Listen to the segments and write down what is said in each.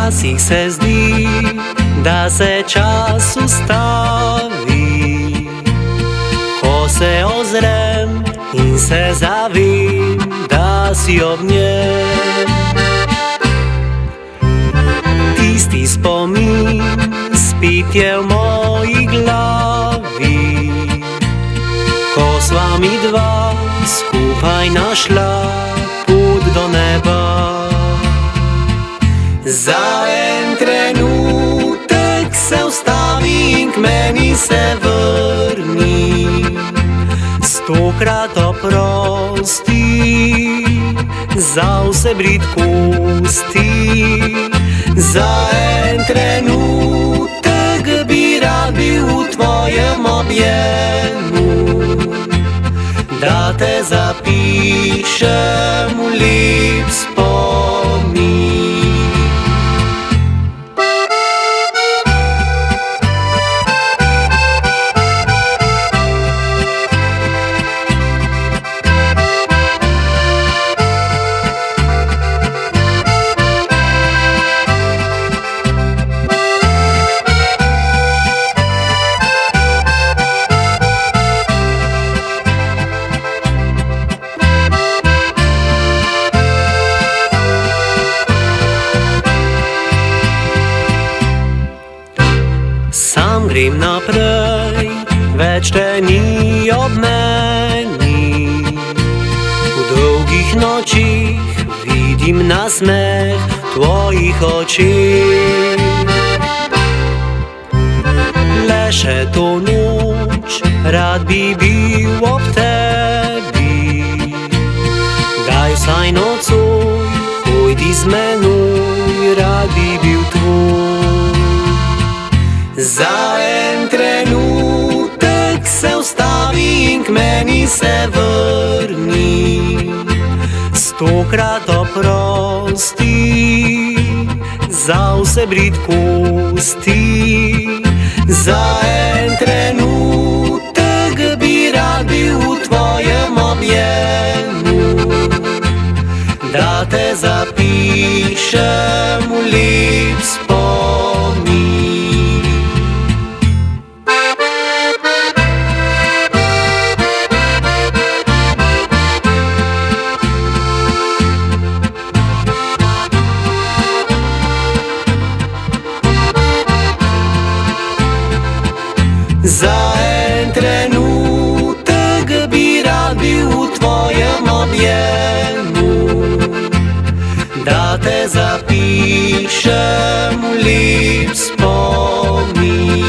Včasih se zdi, da se čas ustavi, ko se ozrem in se zavim, da si ob njem. Tisti spomin spet je v moji glavi, ko sva mi dva skupaj našla pot do neba. Za en trenutek se ustavi in k meni se vrni, stokrat oprosti za vse bridkosti. Za en trenutek bi rad bil v tvojem objemu, da te zapišem v lep spomin. Sam grem naprej, več te ni ob meni. V dolgih nočih vidim nasmeh tvojih oči. Le še to noč rad bi bil ob tebi, daj vsaj nocoj, pojdi z menoj, rad bi bil tvoj. Za en trenutek se ustavi in k meni se vrni, stokrat oprosti za vse bridkosti. Za en trenutek bi rad bil v tvojem objemu, da te zapišem v lep spomin. Za en trenutek bi rad bil v tvojem objemu, da te zapišem v lep spomin.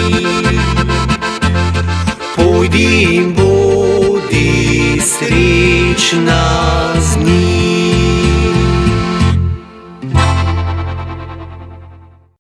Pojdi in bodi srečna z njim.